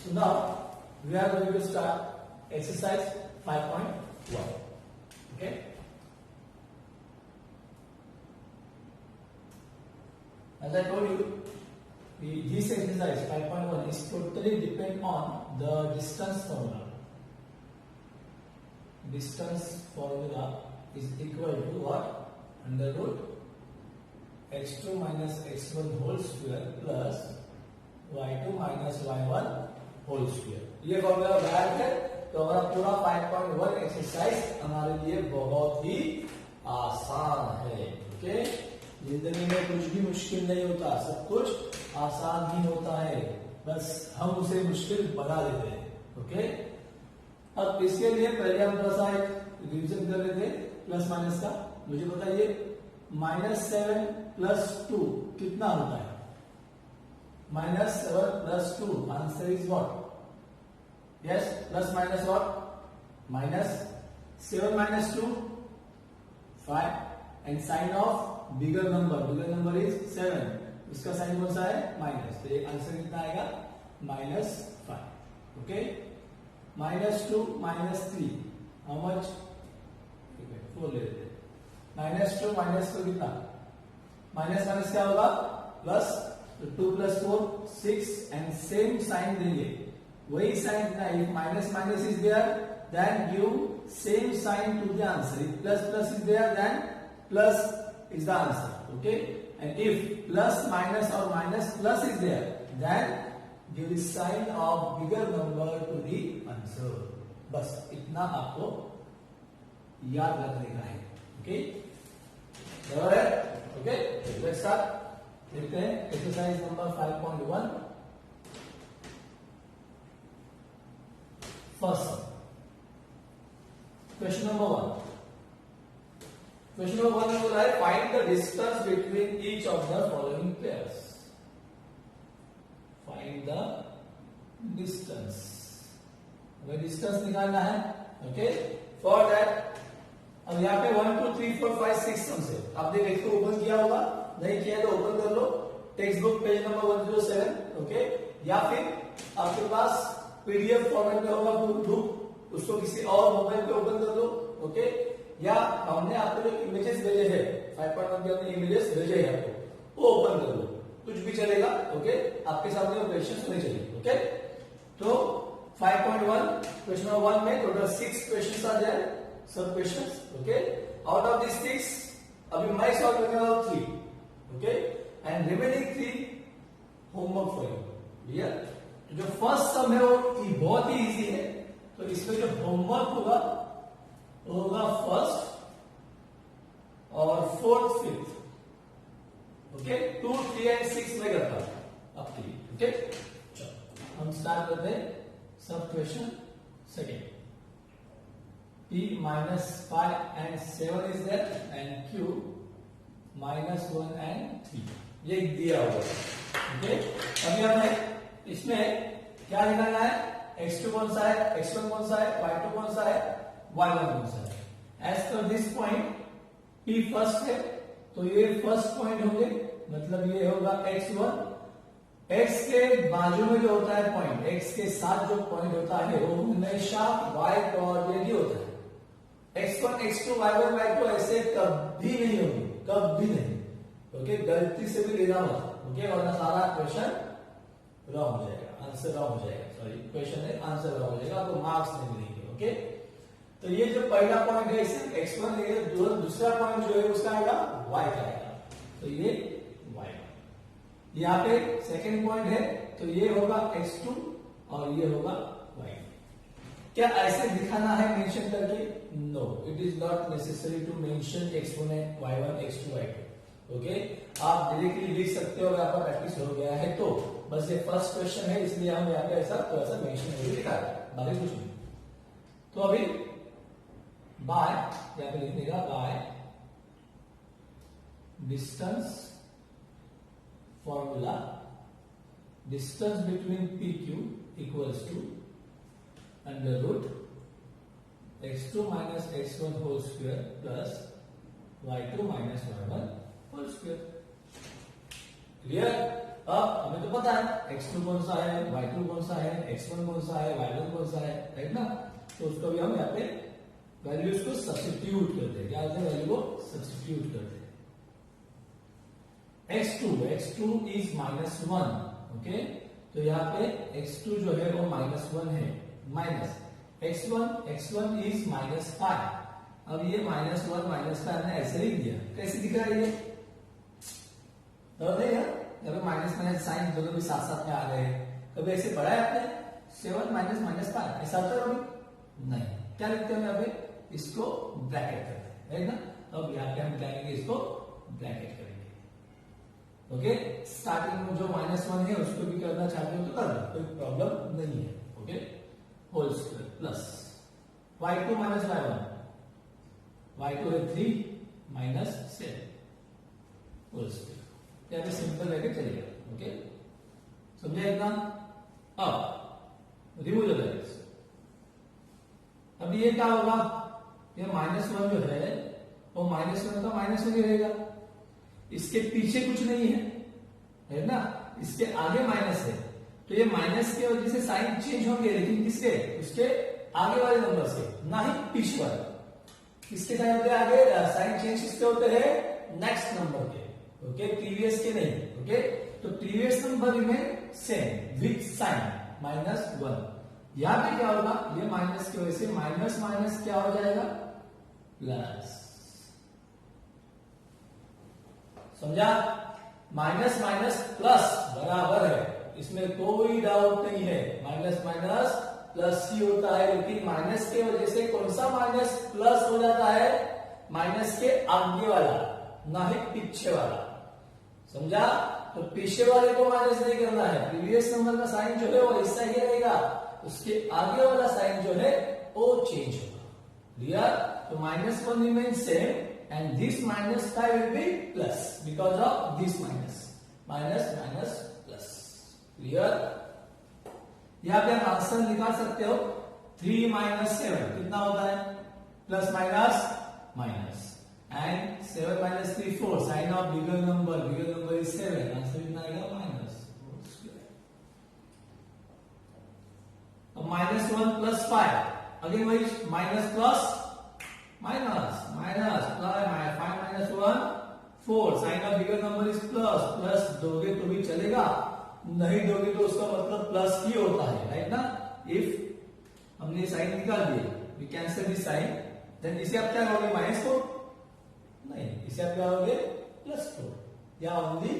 So now we are going to start exercise 5.1. Okay. As I told you, this exercise 5.1 is totally depend on the distance formula. Distance formula is equal to what? Under root x2 minus x1 whole square plus y2 minus y1 whole square. ये formula back है, तो हमारा पूरा 5.1 exercise हमारे लिए बहुत ही आसान है. ओके, जिंदगी में कुछ भी मुश्किल नहीं होता, सब कुछ आसान ही होता है, बस हम उसे मुश्किल बना देते हैं. ओके, अब इसके लिए पहले हम थोड़ा सा एक रिविजन कर लेते हैं प्लस माइनस का. मुझे बताइए -7 प्लस 2 कितना होता है? -7 plus 2, answer is what? Yes, plus minus what? -7 minus 2 5 and sign of bigger number is 7. इसका साइन कौन सा है? माइनस. तो ये आंसर कितना आएगा? -5. Okay, -2 -3 how much? 4 ले लेते हैं. -2 -2 कितना? माइनस माइनस क्या होगा? प्लस. तो 2 + 4 6 एंड सेम साइन देंगे, वही sign. If minus minus is there then give same sign to the answer. If plus plus is there, then plus is the answer. Okay, and if plus minus or minus plus is there, then give the sign of bigger number to the answer. बस इतना आपको याद रखने का है. Okay, बराबर है? Okay, let's start. देखते हैं exercise number 5.1. First question number 1. Question number 1 में बोला है find the distance between each of the following pairs. Find the distance, हमें डिस्टेंस निकालना है. ओके, फॉर दैट अब यहाँ पे 1 2 3 4 5 6 सम्स है. आपने देखो ओपन किया होगा, नहीं किया तो ओपन कर लो. Text book page number 107. Okay, या फिर आपके पास पीडीएफ फॉर्मेट में होगा बुक, उसको किसी और मोबाइल पे ओपन कर लो. ओके, या हमने आपको जो इमेजेस भेजे हैं 5.1 के हमने इमेजेस भेजे हैं आपको, वो ओपन कर लो, कुछ भी चलेगा. ओके, आपके सामने वो क्वेश्चंस नहीं चलेंगे. ओके, तो 5.1 क्वेश्चन नंबर 1 में टोटल 6 क्वेश्चंस आ जाए, सब questions. Okay, out of this 6 अभी मैं सॉल्व करने वाला हूं 3. Okay, and remaining 3 homework for you. Clear? जो फर्स्ट सम है वो बहुत ही इजी है, तो इसमें जो होमवर्क होगा वो होगा फर्स्ट और 4th 5th. ओके, 2 3 एंड 6 में करता हूं आपके लिए. ओके, चलो हम स्टार्ट करते हैं. सब question second. P -5 and 7 is there and Q -1 and 3 ये दिया हुआ है. ओके, अभी हमें इसमें क्या निकालना है? x2 कौन सा है, x1 कौन सा है, y2 कौन सा है, y1 कौन सा है. As per this point P first है, तो ये फर्स्ट पॉइंट होंगे, मतलब ये होगा x1. x के बाजू में जो होता है पॉइंट, x के साथ जो पॉइंट होता है वो हमेशा y कोऑर्डिनेट ही होता है. x1 x2 y1 y2 ऐसे कभी नहीं होगी, कभी नहीं. ओके, गलती से भी लेना मत. ओके, वरना सारा क्वेश्चन रॉन्ग हो जाएगा, आंसर रॉन्ग हो जाएगा. सॉरी, क्वेश्चन है आंसर रॉन्ग हो जाएगा, आपको मार्क्स नहीं मिलेंगे. ओके, तो ये जो पहला पॉइंट है इसे x1 है, दूसरा पॉइंट जो है उसका आएगा y का आएगा, तो ये y. यहाँ पे सेकंड पॉइंट है, तो ये होगा x2 और ये होगा y. क्या ऐसे दिखाना है मेंशन करके? No, it is not necessary to mention x1 y1 x2 y2. Okay, आप डायरेक्टली लिख सकते हो अगर आपका प्रैक्टिस हो गया है तो. बस ये फर्स्ट क्वेश्चन है, इसलिए हम यहाँ पे ऐसा थोड़ा सा मेंशन करके दिखा रहे हैं, बाकी कुछ नहीं. तो अभी बाय यहाँ पे लिखने का by distance formula, distance between PQ equals to under root x2 minus x1 whole square plus y2 minus y1 whole square. Clear? अब हमें तो पता है x2 कौन सा है, y2 कौन सा है, x1 कौन सा है, y1 कौन सा है, राइट ना। तो उसको भी हम यहाँ पे वैल्यूज को सब्स्टिट्यूट करते हैं, क्या होता है, वैल्यू को सब्स्टिट्यूट करते हैं। x2 is -1, okay. तो यहाँ पे x2 जो है वो -1 है, माइनस x1 इज -5। अब ये -1 -5 ने ऐसे लिख दिया, कैसे दिख रहा है ये, नहीं यार, यहाँ पे माइनस साइन दोनों भी साथ साथ में आ रहे हैं। कभी ऐसे पढ़ा है आपने, 7 -5 ऐसा होता है कभी नहीं। क्या लिखते हैं यहाँ पे, इसको ब्रैकेट करते हैं, राइट ना। अब यहाँ पे हम क्या करेंगे, इसको ब्रैकेट करेंगे, ओके। स्टार्टिंग में जो -1 है उसको भी करना चाहते हो तो कर लो, कोई प्रॉब्लम नहीं है, okay. Whole square plus y2 - y1, y2 है 3 - 7 होल स्क्वायर, यहाँ पे सिंपल रह के चलेगा, ओके, समझे इतना। अब रिमूव द वैल्यूज, अब ये क्या होगा, ये -1 जो है वो -1 का -1 ही रहेगा, इसके पीछे कुछ नहीं है ना, इसके आगे माइनस है, तो ये माइनस की वजह से साइन चेंज होंगे, लेकिन किसके, उसके आगे वाले नंबर से, ना ही पीछे वाले। किसके साइन होते हैं आगे, साइन चेंज किसके होते हैं, नेक्स्ट नंबर के, ओके, प्रीवियस के नहीं, ओके। तो previous number remain same with sign -1। यहां पे क्या होगा, ये माइनस की वजह से माइनस माइनस क्या हो जाएगा, प्लस, समझा। माइनस माइनस प्लस बराबर है, इसमें कोई डाउट नहीं है, माइनस माइनस प्लस ही होता है, लेकिन माइनस के वजह से कौन सा माइनस प्लस हो जाता है, माइनस के आगे वाला, ना ही पीछे वाला, समझा। तो पीछे वाले को माइनस नहीं करना है, प्रीवियस नंबर का साइन जो है वो ऐसा ही रहेगा, उसके आगे वाला साइन जो है वो चेंज होगा, क्लियर। तो -1 remain same and this -5 will be plus because of this minus plus, clear। यहां पे आप आंसर निकाल सकते हो, 3 - 7 कितना होता है, plus minus and 7 - 3 4, sign of bigger number is 7, answer कितना आएगा, माइनस। अब -1 + 5, अगेन वही minus plus minus 5 - 1 4, sign of bigger number is plus दोगे तो भी चलेगा, नहीं दोगे तो उसका मतलब प्लस ही होता है, राइट ना। इफ हमने साइन निकाल दिया, we cancel this sign, then इसे आप क्या करोगे, -4, नहीं, इसे आप क्या करोगे, +4 या ओनली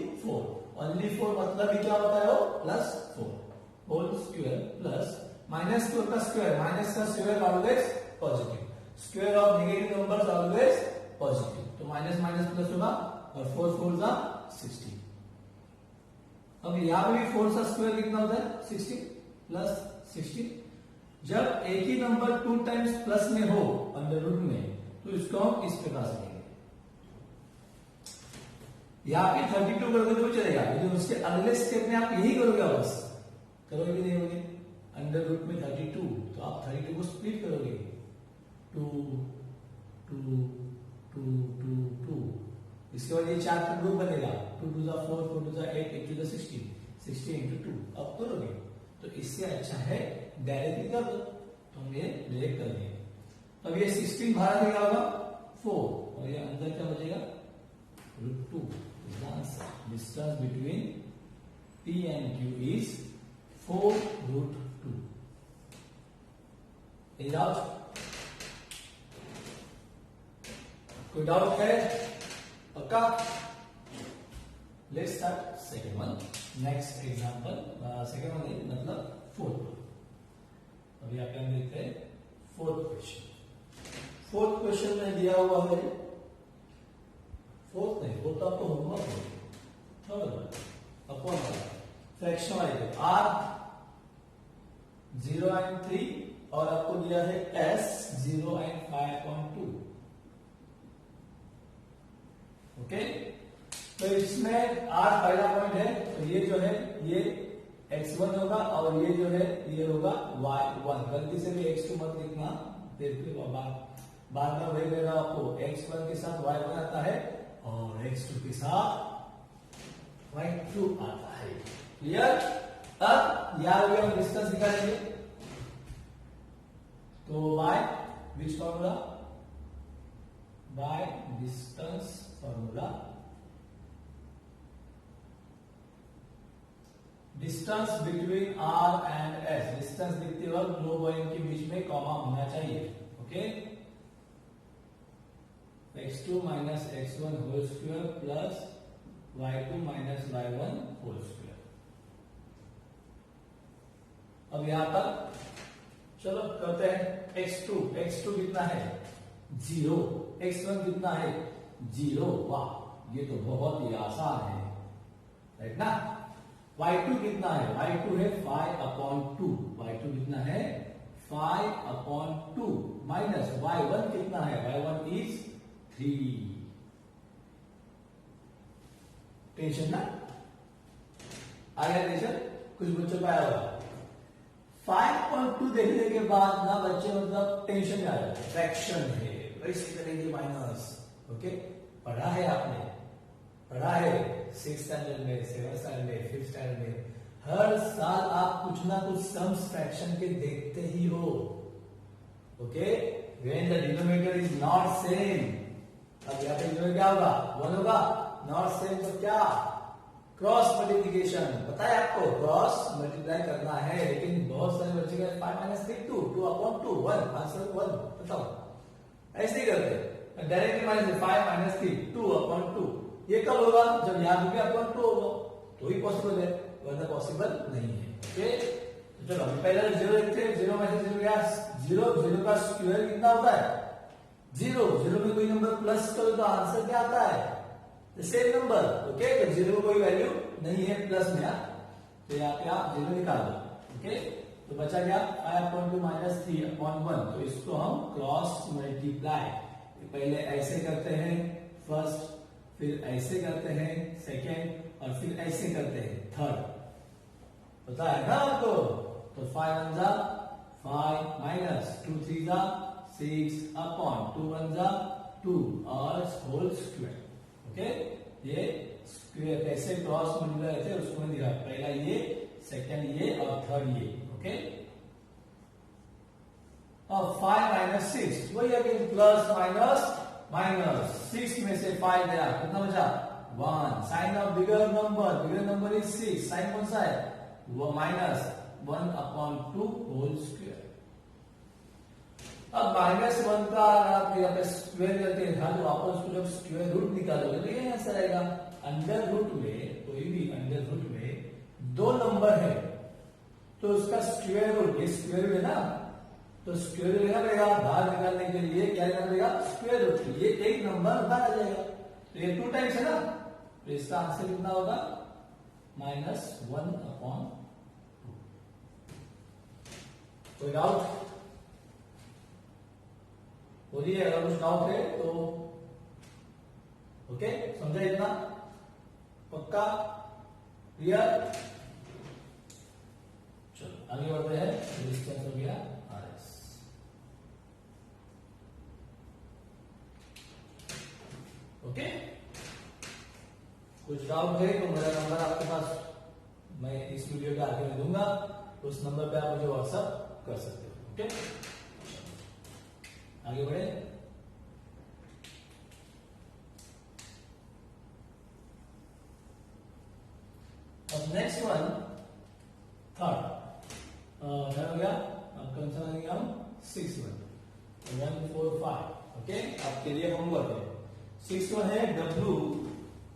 4 मतलब ही क्या होता है, वो +4 होल स्क्वायर प्लस -4 का स्क्वायर, माइनस का square always positive, square of negative numbers always positive, तो माइनस माइनस प्लस होगा, और 4 4 60। अब यहां पे भी 4 का स्क्वायर कितना होता है, 60 प्लस 60। जब एक ही नंबर 2 टाइम्स प्लस में हो अंडर रूट में, तो इसको हम इस प्रकार से लेंगे, यहां पे 32 करोगे तो भी चलेगा, लेकिन उसके अगले स्टेप में आप यही करोगे, बस करोगे कि नहीं होगे, अंडर रूट में 32, तो आप 32 को स्प्लिट करोगे, 2 2 2 2 2, इसके बाद ये 4 का ग्रुप बनेगा, 2 2 4 4 2 8 8 2 16 60 into 2, अब करोगे तो इससे अच्छा है डायरेक्टली कर दो, तो हम ये डायरेक्ट कर दिए। अब ये 16 बाहर निकला होगा 4, और ये अंदर क्या बचेगा, √2 is the answer. Distance between P and Q is 4√2। Any doubt? कोई डाउट है, पक्का। Let's start second one, next example, second one मतलब फोर्थ। अभी आप हम देखते हैं फोर्थ क्वेश्चन में दिया हुआ है, फोर्थ नहीं, फोर्थ आपको होमवर्क है, थर्ड वन अपॉन फ्रैक्शन वाले r 0 and 3, और आपको दिया है s 0 and 5.2, ओके। तो इसमें r पहला पॉइंट है, तो ये जो है ये x1 होगा, और ये जो है ये होगा y1। गलती से भी x2 मत लिखना, देखिए बाद में वही देगा आपको, x1 के साथ y1 आता है और x2 के साथ y2 आता है। क्लियर? अब यहां भी हम डिस्टेंस निकालेंगे, तो by which formula? Bye distance formula. Distance between r and s, distance लिखते वक्त दो पॉइंट के बीच में कॉमा होना चाहिए। Okay, x2 minus x1 whole square plus y2 minus y1 whole square. अब यहां पर चलो करते हैं x2 कितना है 0, x1 कितना है 0। वाह, ये तो बहुत ही आसान है, राइट ना। y2 कितना है, y2 है 5/2, y2 कितना है 5/2 माइनस y1 कितना है, y1 इज 3। टेंशन ना आ गया, टेंशन कुछ बच्चों का आया होगा। 5.2 देखने के बाद ना बच्चे मतलब टेंशन में आ जाते हैं, फ्रैक्शन है वैसे करेंगे माइनस। ओके, पढ़ा है आपने, पढ़ा है 6th स्टैंडर्ड में, 7th स्टैंडर्ड में, 5th स्टैंडर्ड में, हर साल आप कुछ ना कुछ सम्स फ्रैक्शन के देखते ही हो। Okay, when the denominator is not same, अब यहाँ पे जो क्या होगा 1 होगा, नॉट सेम तो क्या क्रॉस मल्टीप्लिकेशन। पता है आपको क्रॉस मल्टीप्लाई करना है, लेकिन बहुत सारे बच्चे का 5 - 3 2, 2/2 1, आंसर 1। बताओ ऐसे ही करते डायरेक्टली माइनस 5 - 3 2/2। ये कब होगा, जब यहाँ भी अपॉन 2 होगा तो ही पॉसिबल है, वरना पॉसिबल नहीं है। ओके, तो चलो पहले 0 लिखते हैं, 0 में से 0 गया 0, 0 का स्क्वायर कितना होता है 0, 0 में कोई नंबर प्लस करो तो आंसर क्या आता है सेम नंबर। ओके, तो 0 में कोई वैल्यू नहीं है प्लस में, तो यहाँ पे आप 0 निकाल दो। ओके, तो बचा क्या 5/2 माइनस 3/1, तो इसको हम क्रॉस मल्टीप्लाई पहले ऐसे करते हैं फर्स्ट, फिर ऐसे करते हैं सेकेंड, और फिर ऐसे करते हैं थर्ड। पता है ना आपको, तो 5 1 जा 5 माइनस 2 3 जा 6/2 1 जा 2 और होल स्क्वायर। ओके, ये स्क्वायर कैसे क्रॉस मल्टीप्लाई थे उसको मैंने दिखा, पहला ये, सेकेंड ये और थर्ड ये। ओके, और 5 - 6 वही अगेन प्लस माइनस माइनस, 6 में से 5 गया, कितना बचा 1। Sign of bigger number is 6, sign कौन सा है वो माइनस 1/2 होल स्क्वायर। अब -1 का आप यहाँ पे स्क्वायर करते हैं तो वापस उसको जब स्क्वायर रूट निकालोगे तो ये आंसर आएगा। अंडर रूट में, कोई भी अंडर रूट में 2 नंबर है तो उसका स्क्वायर रूट, ये स्क्वायर रूट है ना, तो स्क्वायर रूट लेना पड़ेगा। बाहर निकालने के लिए क्या लेना पड़ेगा स्क्वायर रूट, ये एक नंबर बाहर आ जाएगा, तो ये 2 टाइम्स है ना, तो इसका आंसर कितना होगा -1/2। कोई डाउट बोलिए, अगर कुछ डाउट है तो। ओके, समझा इतना, पक्का, क्लियर। चलो आगे बढ़ते हैं, डिस्टेंस हो गया RS। ओके, कुछ डाउट है तो मेरा नंबर आपके पास मैं इस वीडियो के आगे में दूंगा, उस नंबर पे आप मुझे व्हाट्सएप कर सकते हो। ओके, आगे बढ़े। अब नेक्स्ट वन थर्ड क्या हो गया, अब कौन सा लेंगे हम 6 1 1 4 5। ओके, आपके लिए होमवर्क है। 6 1 है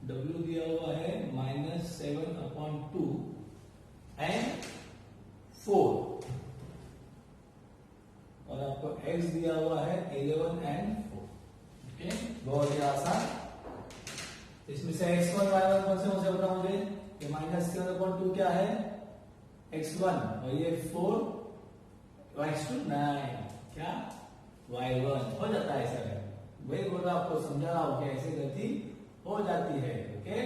W दिया हुआ है -7/2 एंड 4, और आपको x दिया हुआ है 11 एंड 4। ओके, बहुत ही आसान। इसमें से x1 y1 कौन से बताओ मुझे, ये -7/2 क्या है x1, और ये 4 x2 9 क्या y1 हो जाता है ऐसा। वही बोल रहा आपको, समझा रहा हूं कि ऐसे गलती हो जाती है। Okay,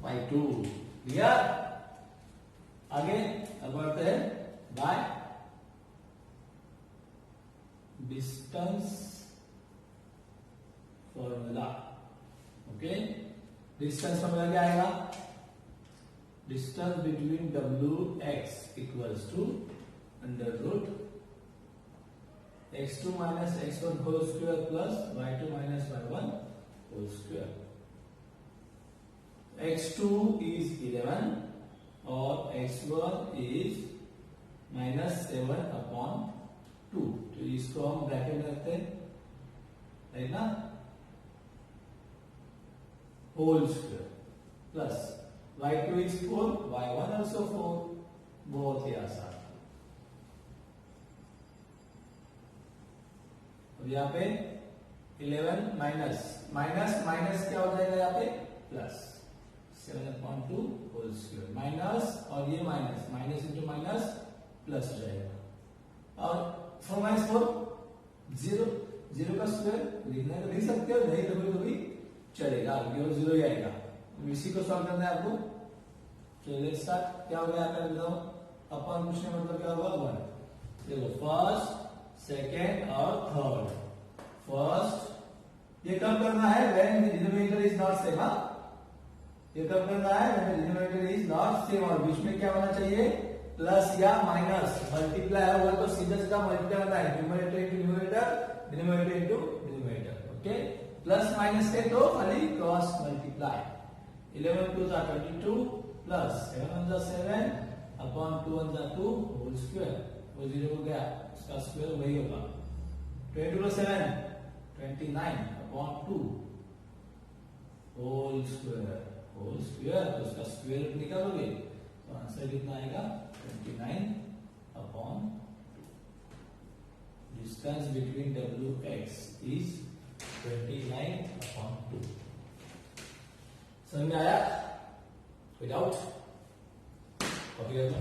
y2 clear. आगे अब बढ़ते हैं bye distance formula. Okay, distance formula क्या आएगा, distance between wx equals to under root x2 minus x1 whole square plus y2 minus y1 whole square. x2 is 11 और x1 is minus 7 upon 2. तो इसको हम ब्रैकेट में रखते हैं, है ना, whole square plus y2 is 4, y1 also 4. बहुत ही आसान. अब यहाँ पे 11 माइनस माइनस माइनस क्या हो जाएगा यहाँ पे प्लस 7/2 होल स्क्वायर माइनस और ये minus minus into minus plus हो जाएगा और 4 माइनस 4 0 0 का स्क्वायर लिखना है तो लिख सकते हो, नहीं तो भी चलेगा, केवल 0 ही आएगा. इसी को सॉल्व करना है आपको. चलिए लेट्स स्टार्ट. क्या हो गया आपका बताओ. अपन पूछने मतलब क्या होगा 1. देखो फर्स्ट सेकेंड और थर्ड. फर्स्ट ये कब करना है when the denominator is not same. ये कब करना है when the denominator is not same और बीच में क्या होना चाहिए प्लस या माइनस. मल्टीप्लाई होगा तो सीधा सीधा मल्टीप्लाई करना है. Numerator into numerator, denominator into denominator. Okay, plus minus है तो खाली cross multiply. 11 2 are 22 plus 7 1 are 7 upon 2 1 are 2 whole square. वो 0 हो गया, उसका स्क्वायर वही होगा. 22 plus 7 29 upon 2 whole square. Whole square तो उसका स्क्वायर निकालोगे तो आंसर कितना आएगा 29 upon distance between wx is 29 upon 2. समझ में आया? कोई डाउट? कॉपी करना.